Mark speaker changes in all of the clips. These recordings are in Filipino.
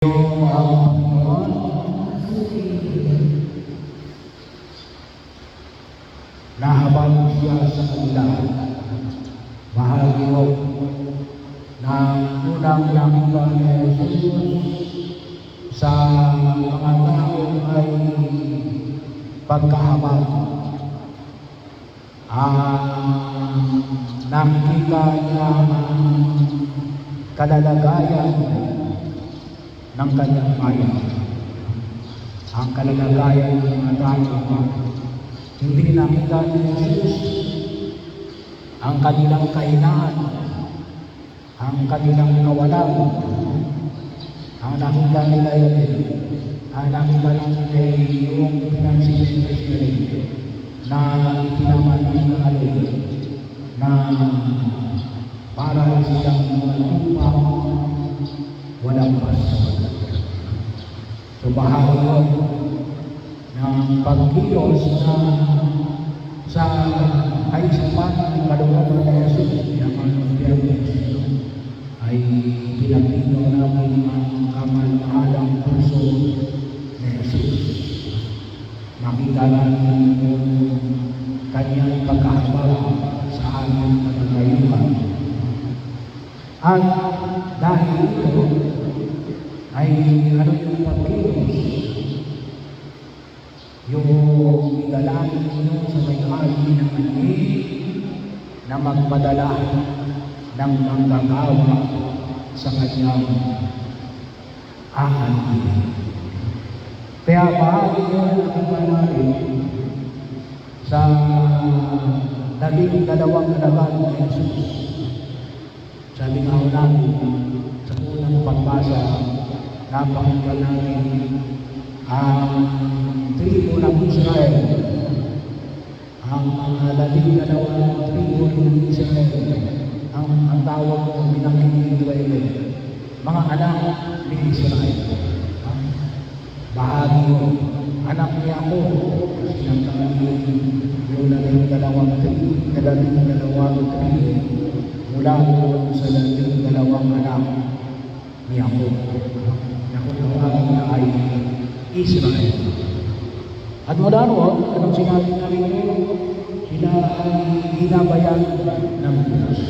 Speaker 1: Yung ang Panginoon na habang siya sa kanila, bahagi ng unang nakita ni Jesus sa mga tao ay pagkahabag. Nakita niya ang kalalagayan ng kanyang bayan. Ang kalalagayan ng mga tao, hindi nakita ni Jesus ang kanilang kahinaan, ang kanilang kawalan. Ang nakita nila yun, ang nakita nila yung pinansinisip na itinaman ng alay na para silang mga lupa walang basta. So bahagi ng pagkilos na sa kaisipan ng kalooban ng Jesus, yung ay pinagpino namin ang kamal-mahalang puso ni Jesus. Makita namin yung kanyang pagkahabag sa aming pagkakayuhan. At dahil ito ay yung pagkilos, yung idalangin ninyo sa may-ari ng ani na magpadala ng manggagawa sa kanyang aanin. Kaya bahagi yun ang natin sa 12 alagad ni Jesus. Sabi nga namin sa unang pagbasa, napakinggan namin ang tribo ng Israel, ang mga 12 tribo ng Israel, ang tawag ko binanggit ni Israel, mga anak ni Israel. Bahagi yun, anak niya ako, sinangkali yung 12 tribo mula sa 12 anak ni ako. Nakutawagin na ay Israel. At mula noon, anong sinabi namin yun? Sila ay ginabayan ng Diyos.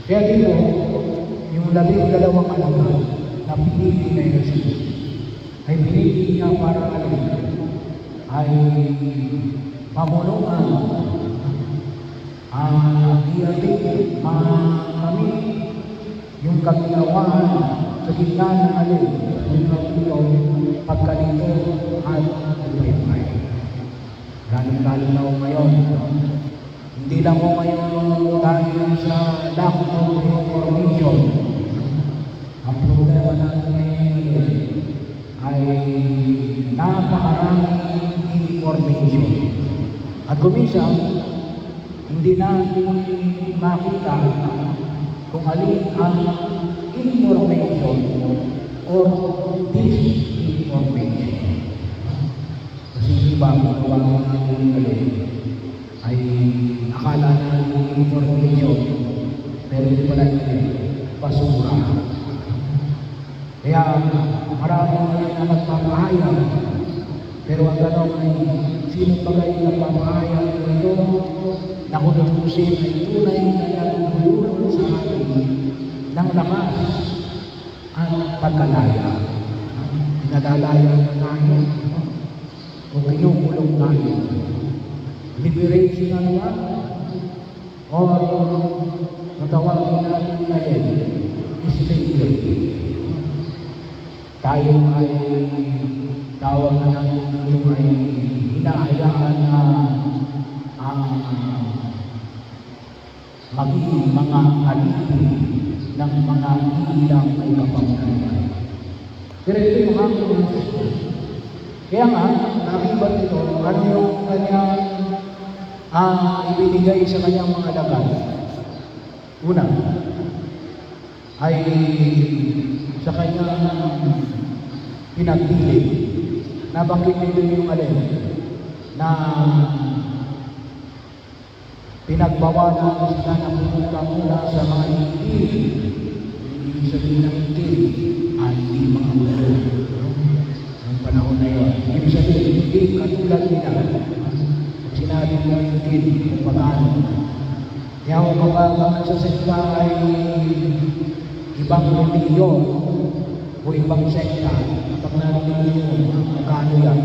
Speaker 1: Kaya dito, yung 12 anak na pinili na Jesus, ay pinili niya para ay pamulungan iyatin kami yung kaginawahan sa gitna ng yung pagkalito at pagpapay. Galing-galing na ako ngayon. Hindi lang ako ngayon dahil sa lack of information. Ang problema natin ngayon ay napakaraming information. At kuminsan, hindi natin makita kung alin ang information or disinformation. Kasi iba kung natin ay akala natin information, pero hindi pala yun, basura. Kaya maraming na nagpapahayag, pero ang tanong ay sino bagay nagpapahayag ito na kung natusin ay tunay na nagululong sa atin ng lakas at pagkalaya. Pinalalaya na tayo o kinukulong tayo. Liberation na o natawagin natin ngayon slavery. Tayo ay tawag na natin ito ay hinahayaan na magiging mga alipin ng mga ilang ay kapangyarihan. Pero ito yung hanggang kaya nga, nakibat ito, ano yung kanyang ibinigay sa kanyang mga alagad. Una, ay sa kanyang pinagpili. Nabanggit nito yung na pinagbawalan sila ng pumunta mula sa mga hindi. Ibig sabihin ng hindi, mga ulo. Noong panahon na yun. Ibig sabihin, hindi katulad nila. Sinabi mo yung din kung paano. Kaya kung kapag sa sekta ay ibang reliyon o ibang sekta, kapag narinig mo magkano yan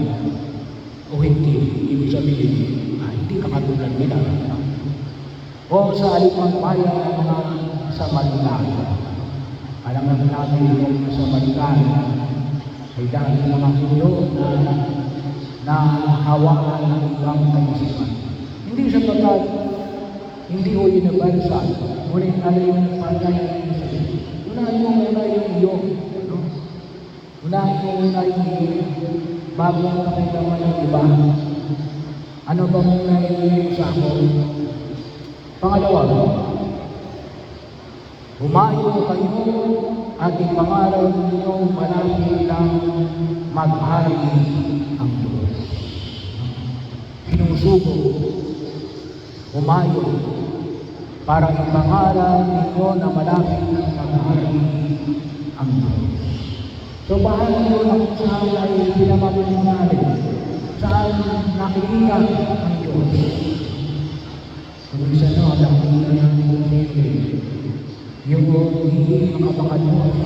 Speaker 1: o hindi, ibig sabihin, hindi ka katulad nila. O sa alimang bayan ng mga Samaritano. Alam natin yung Samaritano ay dahil mga Hudyo na hawakan ng ibang kaisipan. Hindi sapagkat hindi o universal, ngunit ano yung pagkaya ng isa. Unahin mo muna yung iyong. Unahin mo muna yung iyong bago ang kakilaman ng iba. Ano ba muna yung iyong sako? Pangalawa, humayo kayo at ipangaral ninyong malapit lang maghari ang Diyos. Sinusugo, humayo para ipangaral ninyo na malapit lang maghari ang Diyos. So bahagi yun ang saan ay pinamamaling natin, saan nakikita ang Diyos. Kung isa no, nakikita natin yung siyempre, yung hindi makapakadunod.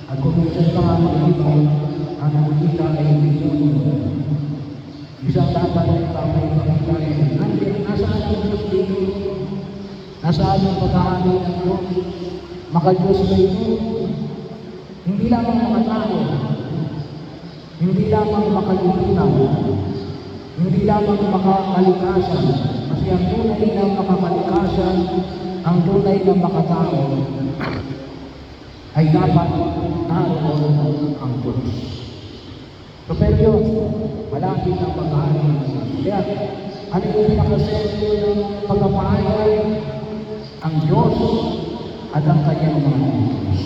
Speaker 1: At kung minsan pa nga makikita, ang nakikita ay demonyo. Isang dapat ay pakita ay, nasaan yung Diyos dito? Nasaan yung pag-aami ng Diyos? Maka-Diyos ba ito? Hindi lamang makatao, hindi lamang makalilitan, hindi lamang makakalikasan, kasi ang tunay na makakalikasan, ang tunay na makatao ay dapat naroon ang Diyos. So pero yun, malapit ang pag-ahari ng Diyos. Kaya, ano yung pinakasentro ng pagpapahayag? Ang Diyos at ang kanyang mga Diyos.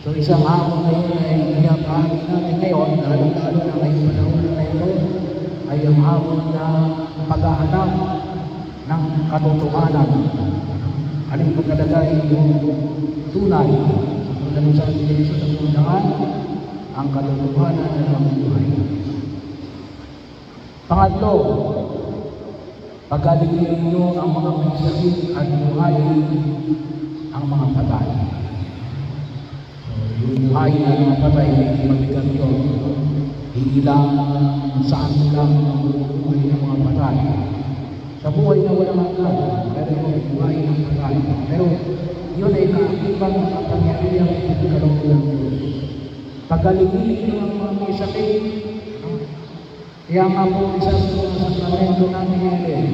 Speaker 1: So isang hamon na yun ay pinapahagi natin ngayon, lalo-lalo na ngayong panahon na ito, ay ang hamon na paghahanap ng katotohanan. Aling pagkalagay yung tunay, kung sa Jesus sa pundahan, ang katotohanan ng buhay. Pangatlo, pagkaligin ninyo ang mga may sakit at buhayin ang mga patay. So, yung buhayin ang mga patay, hindi mabigat yun. Hindi lang saan lang ang buhay ng mga patay. Sa buhay na walang hanggan, pero yung buhay ng patay. Pero yun ay kaakibang kapangyarihan ng pagkaloob ng Diyos. Pagaligin nyo ang mga may sakit. Kaya nga po isa sa mga sakramento natin ngayon,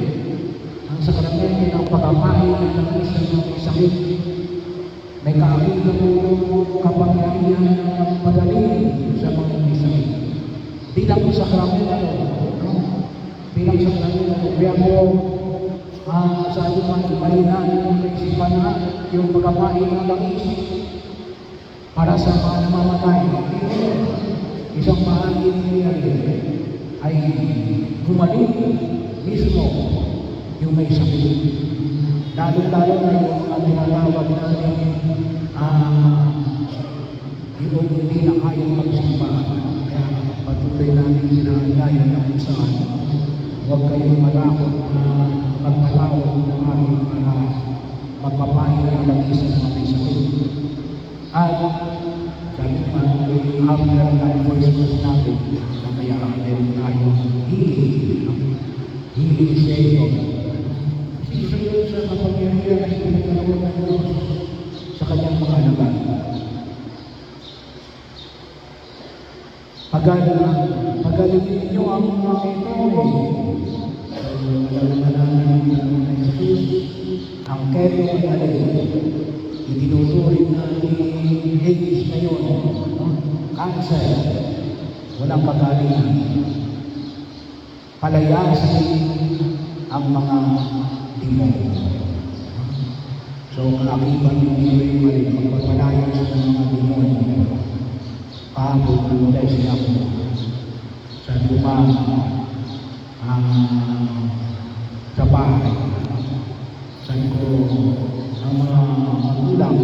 Speaker 1: ang sakramento ng pagkapahin ng langis ng mga may sakit. May kaakibang po yung kapangyarihan ng pagaling sa mga may sakit. Bilang sakramento, bilang sakramento, kaya po sa ating mahina yung kaisipan na yung pagkapain ng langis para sa mga namamatay. Isang bahagi niya ay gumaling mismo yung may sakit. Lalo-lalo na yung tinatawag natin yung hindi na kayang magsimba. Kaya patuloy natin sinahalayan na kung saan huwag kayong matakot na magpatawag ng aming mga magpapahin ng langis ng mga may sakit. At sabi pa, after ng first class natin, na kaya meron tayo healing session. Kasi isa yun sa kapangyarihan ay pinagkalawag ng Diyos sa kanyang mga alaga. Pagalingin niyo ang mga ito ng Jesus, ang keto ay alin, itinuturing na ni AIDS ngayon, cancer, walang pagalingan. Palayasin ang mga demonyo. So, kaakiban yung iway mali, magpapalayas ng mga demonyo. Kahapon, nalulay siya ko. Sabi ko pa, sa bahay. Sabi ko, ang mga magulang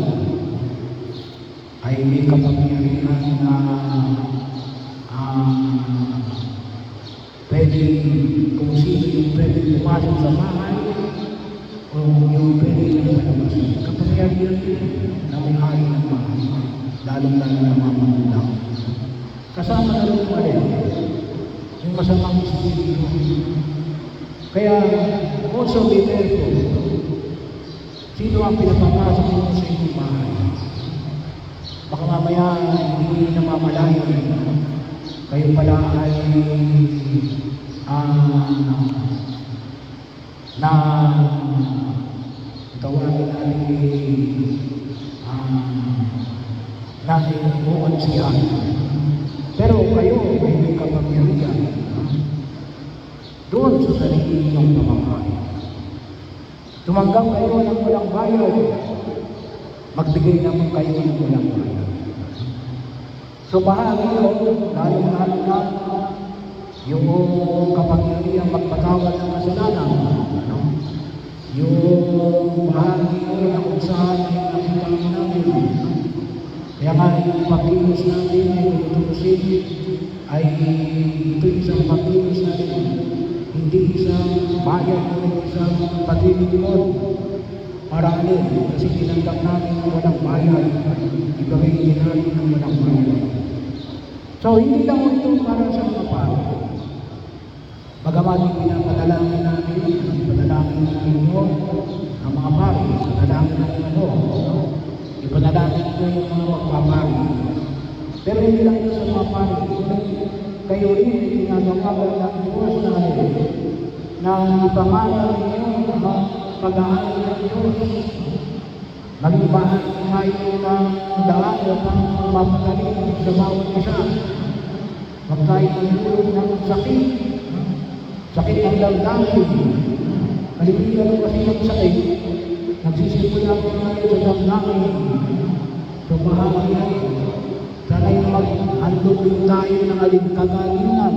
Speaker 1: ay may kapangyarihan na pwede kung sino yung pwede pumasok sa bahay o yung pwede yung palabas. Kapangyarihan na may hari ng bahay, lalong-lalo na mga magulang. Kasama na rin pa rin yung masamang espiritu. Kaya, also be careful. Sino ang pinapapasok mo sa inyong bahay? Baka mamaya hindi namamalayan. Kayo pala ay na tawagin natin buwan siya. Pero kayo ay may kapangyarihan doon sa sarili ninyong pamamahay. Tumanggap kayo ng walang bayad, magbigay naman kayo ng walang bayad. So bahagi ko, lalong-lalo na yung kapangyarihan magpatawad ng kasalanan. Yung bahagi ko na kung saan ay nakikita namin. Kaya nga yung pagkilos natin ay tutusin ay ito isang pagkilos natin. Hindi isang bayad o isang pag-ilimot. Marami kasi tinanggap namin ng walang bayad. Ibigay din natin ng walang bayad. So hindi lang ito para sa mga paro. Bagamat pinapadalangin natin, ipadalangin ninyo ang mga paro, ipadalangin natin ipadalangin nyo yung mga magpaparo. Pero hindi lang ito sa mga paro. Kayo rin ay ginagawa ng Diyos natin na ipangalan ninyo ang pag-aaral ng Diyos. Mag-ibahan kayo ng daan upang mapagaling sa bawat isa. Huwag tayo nagulog ng sakit. Sakit ng damdamin. Kalimutan mo kasi ng sakit. Nagsisimula ko ngayon sa damdamin. So bahagi na sana'y mag-handog tayo ng aling-kagalingan.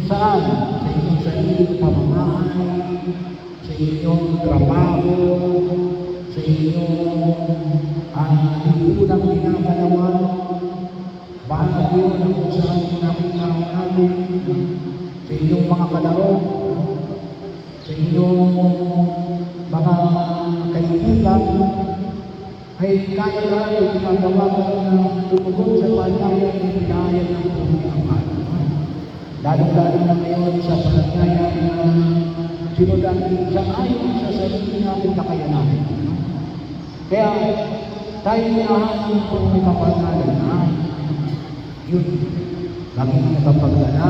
Speaker 1: Saan? Sa inyong sariling pamamahay, sa inyong trabaho, sa inyong lipunang ginagalawan, bahagi yun ang kung saan nakita natin, sa inyong mga kalaro, sa inyong mga kaibigan, ay kaya natin ginagawa na tumugon sa panayang ng pinayag ng Panginoon. Lalong-lalo na ngayon sa panagaya na sinudan sa ayon sa sarili natin kakayanan. Kaya tayo hinahanap kung may kapanalan na yun, maging nakapagdala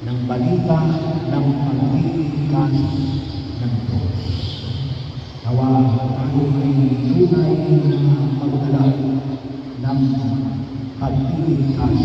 Speaker 1: ng balita ng pagliligtas ng Diyos. Nawa tayo ay tunay na magdala ng pagliligtas